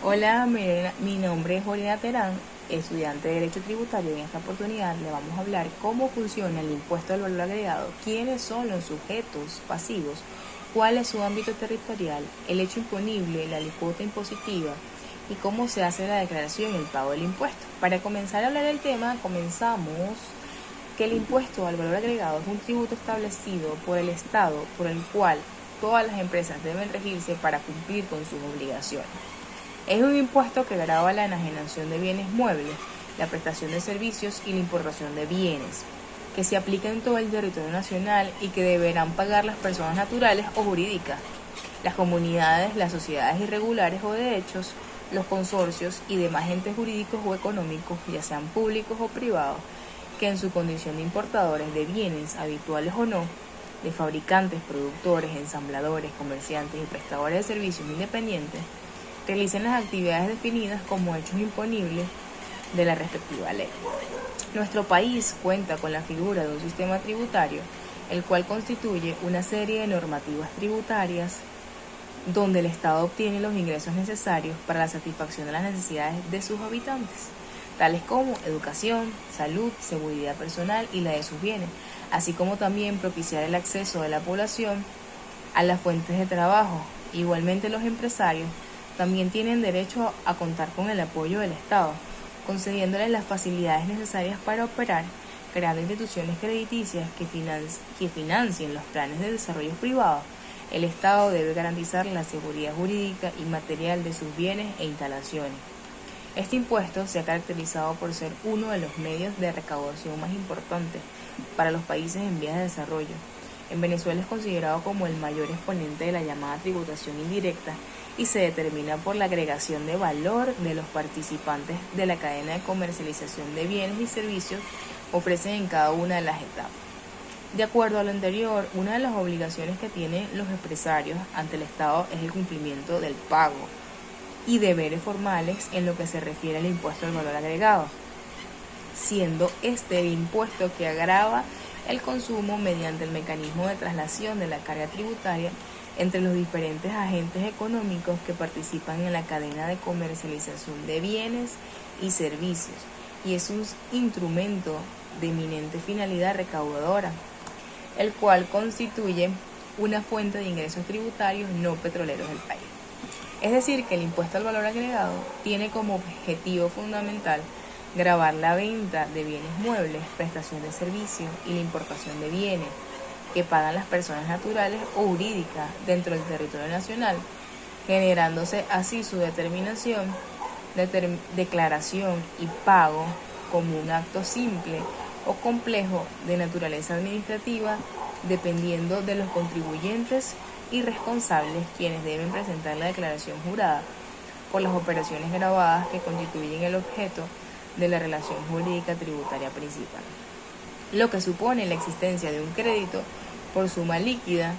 Hola, mi nombre es Juliana Terán, estudiante de Derecho Tributario, y en esta oportunidad le vamos a hablar cómo funciona el impuesto al valor agregado, quiénes son los sujetos pasivos, cuál es su ámbito territorial, el hecho imponible, la alícuota impositiva y cómo se hace la declaración y el pago del impuesto. Para comenzar a hablar del tema, comenzamos que el impuesto al valor agregado es un tributo establecido por el Estado por el cual todas las empresas deben regirse para cumplir con sus obligaciones. Es un impuesto que grava la enajenación de bienes muebles, la prestación de servicios y la importación de bienes, que se aplica en todo el territorio nacional y que deberán pagar las personas naturales o jurídicas, las comunidades, las sociedades irregulares o de hechos, los consorcios y demás entes jurídicos o económicos, ya sean públicos o privados, que en su condición de importadores de bienes, habituales o no, de fabricantes, productores, ensambladores, comerciantes y prestadores de servicios independientes, realicen las actividades definidas como hechos imponibles de la respectiva ley. Nuestro país cuenta con la figura de un sistema tributario, el cual constituye una serie de normativas tributarias donde el Estado obtiene los ingresos necesarios para la satisfacción de las necesidades de sus habitantes, tales como educación, salud, seguridad personal y la de sus bienes, así como también propiciar el acceso de la población a las fuentes de trabajo. Igualmente, los empresarios también tienen derecho a contar con el apoyo del Estado, concediéndoles las facilidades necesarias para operar, creando instituciones crediticias que financien los planes de desarrollo privados. El Estado debe garantizar la seguridad jurídica y material de sus bienes e instalaciones. Este impuesto se ha caracterizado por ser uno de los medios de recaudación más importantes para los países en vías de desarrollo. En Venezuela es considerado como el mayor exponente de la llamada tributación indirecta y se determina por la agregación de valor de los participantes de la cadena de comercialización de bienes y servicios ofrecen en cada una de las etapas. De acuerdo a lo anterior, una de las obligaciones que tienen los empresarios ante el Estado es el cumplimiento del pago y deberes formales en lo que se refiere al impuesto al valor agregado, siendo este el impuesto que agrava el consumo mediante el mecanismo de traslación de la carga tributaria entre los diferentes agentes económicos que participan en la cadena de comercialización de bienes y servicios, y es un instrumento de eminente finalidad recaudadora, el cual constituye una fuente de ingresos tributarios no petroleros del país. Es decir, que el impuesto al valor agregado tiene como objetivo fundamental gravar la venta de bienes muebles, prestación de servicios y la importación de bienes que pagan las personas naturales o jurídicas dentro del territorio nacional, generándose así su declaración y pago como un acto simple o complejo de naturaleza administrativa, dependiendo de los contribuyentes y responsables, quienes deben presentar la declaración jurada por las operaciones gravadas que constituyen el objeto de la relación jurídica tributaria principal, lo que supone la existencia de un crédito por suma líquida,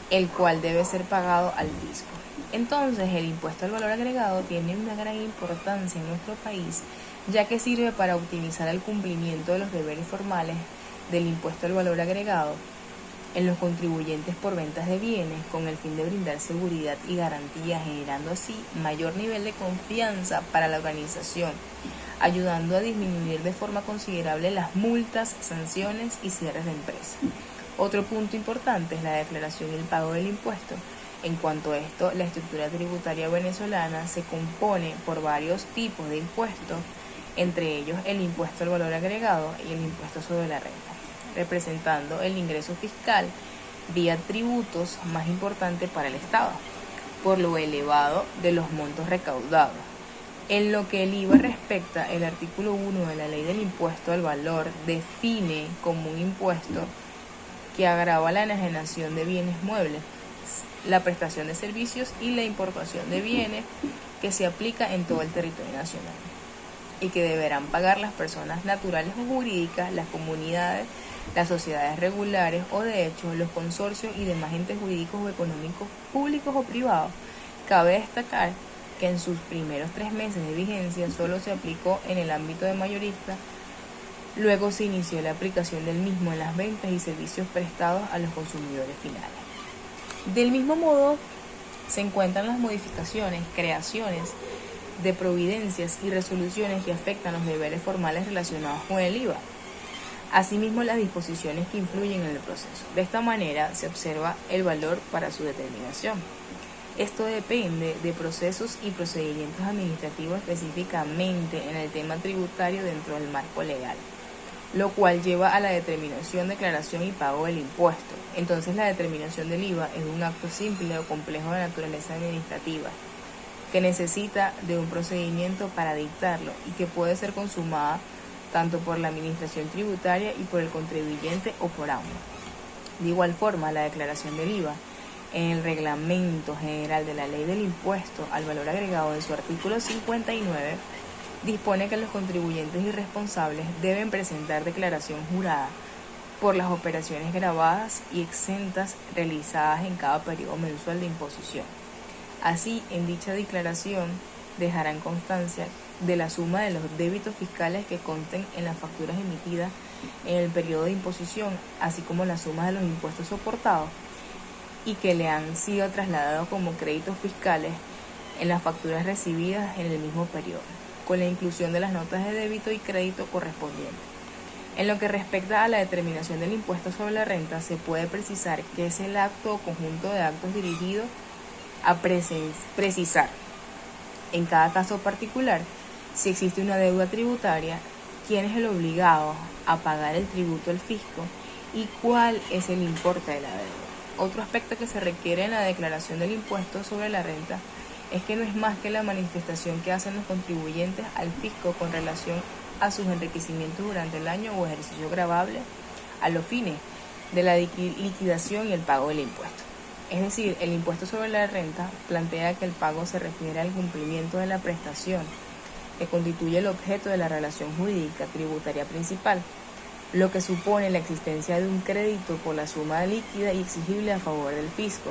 el cual debe ser pagado al fisco. Entonces, el impuesto al valor agregado tiene una gran importancia en nuestro país, ya que sirve para optimizar el cumplimiento de los deberes formales del impuesto al valor agregado en los contribuyentes por ventas de bienes, con el fin de brindar seguridad y garantía, generando así mayor nivel de confianza para la organización, ayudando a disminuir de forma considerable las multas, sanciones y cierres de empresas. Otro punto importante es la declaración y el pago del impuesto. En cuanto a esto, la estructura tributaria venezolana se compone por varios tipos de impuestos, entre ellos el impuesto al valor agregado y el impuesto sobre la renta, representando el ingreso fiscal vía tributos más importante para el Estado, por lo elevado de los montos recaudados. En lo que el IVA respecta, el artículo 1 de la Ley del Impuesto al Valor define como un impuesto que agrava la enajenación de bienes muebles, la prestación de servicios y la importación de bienes que se aplica en todo el territorio nacional y que deberán pagar las personas naturales o jurídicas, las comunidades, las sociedades regulares o de hecho los consorcios y demás entes jurídicos o económicos públicos o privados. Cabe destacar que en sus primeros 3 meses de vigencia solo se aplicó en el ámbito de mayorista. Luego se inició la aplicación del mismo en las ventas y servicios prestados a los consumidores finales. Del mismo modo, se encuentran las modificaciones, creaciones de providencias y resoluciones que afectan los deberes formales relacionados con el IVA. Asimismo, las disposiciones que influyen en el proceso. De esta manera se observa el valor para su determinación. Esto depende de procesos y procedimientos administrativos específicamente en el tema tributario dentro del marco legal, lo cual lleva a la determinación, declaración y pago del impuesto. Entonces, la determinación del IVA es un acto simple o complejo de naturaleza administrativa que necesita de un procedimiento para dictarlo y que puede ser consumada tanto por la administración tributaria y por el contribuyente o por ambos. De igual forma, la declaración del IVA en el Reglamento General de la Ley del Impuesto al Valor Agregado, en su artículo 59, dispone que los contribuyentes y responsables deben presentar declaración jurada por las operaciones grabadas y exentas realizadas en cada periodo mensual de imposición. Así, en dicha declaración dejarán constancia de la suma de los débitos fiscales que consten en las facturas emitidas en el periodo de imposición, así como la suma de los impuestos soportados y que le han sido trasladados como créditos fiscales en las facturas recibidas en el mismo periodo, con la inclusión de las notas de débito y crédito correspondientes. En lo que respecta a la determinación del impuesto sobre la renta, se puede precisar que es el acto o conjunto de actos dirigidos a precisar, en cada caso particular, si existe una deuda tributaria, quién es el obligado a pagar el tributo al fisco y cuál es el importe de la deuda. Otro aspecto que se requiere en la declaración del impuesto sobre la renta es que no es más que la manifestación que hacen los contribuyentes al fisco con relación a sus enriquecimientos durante el año o ejercicio gravable a los fines de la liquidación y el pago del impuesto. Es decir, el impuesto sobre la renta plantea que el pago se refiere al cumplimiento de la prestación que constituye el objeto de la relación jurídica tributaria principal, lo que supone la existencia de un crédito por la suma líquida y exigible a favor del fisco.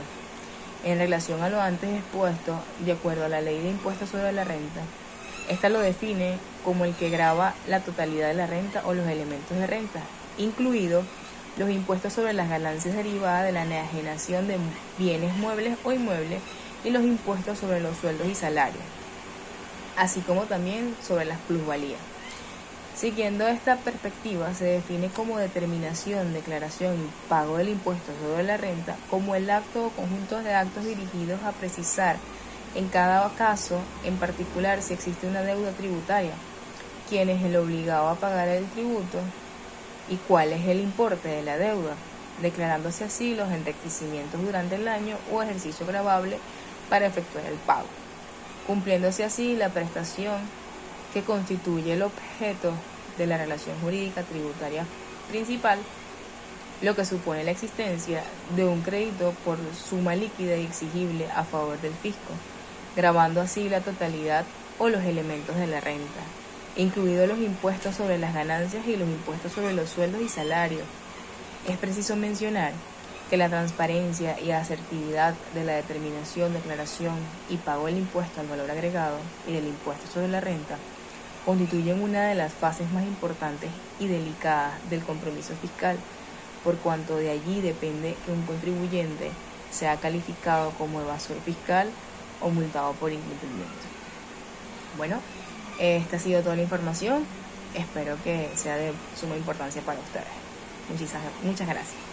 En relación a lo antes expuesto, de acuerdo a la Ley de Impuestos sobre la Renta, esta lo define como el que grava la totalidad de la renta o los elementos de renta, incluidos los impuestos sobre las ganancias derivadas de la enajenación de bienes muebles o inmuebles y los impuestos sobre los sueldos y salarios, así como también sobre las plusvalías. Siguiendo esta perspectiva, se define como determinación, declaración y pago del impuesto sobre la renta como el acto o conjunto de actos dirigidos a precisar en cada caso, en particular si existe una deuda tributaria, quién es el obligado a pagar el tributo y cuál es el importe de la deuda, declarándose así los enriquecimientos durante el año o ejercicio gravable para efectuar el pago, cumpliéndose así la prestación que constituye el objeto de la relación jurídica tributaria principal, lo que supone la existencia de un crédito por suma líquida y exigible a favor del fisco, gravando así la totalidad o los elementos de la renta, incluidos los impuestos sobre las ganancias y los impuestos sobre los sueldos y salarios. Es preciso mencionar que la transparencia y asertividad de la determinación, declaración y pago del impuesto al valor agregado y del impuesto sobre la renta constituyen una de las fases más importantes y delicadas del compromiso fiscal, por cuanto de allí depende que un contribuyente sea calificado como evasor fiscal o multado por incumplimiento. Bueno, esta ha sido toda la información. Espero que sea de suma importancia para ustedes. Muchas gracias.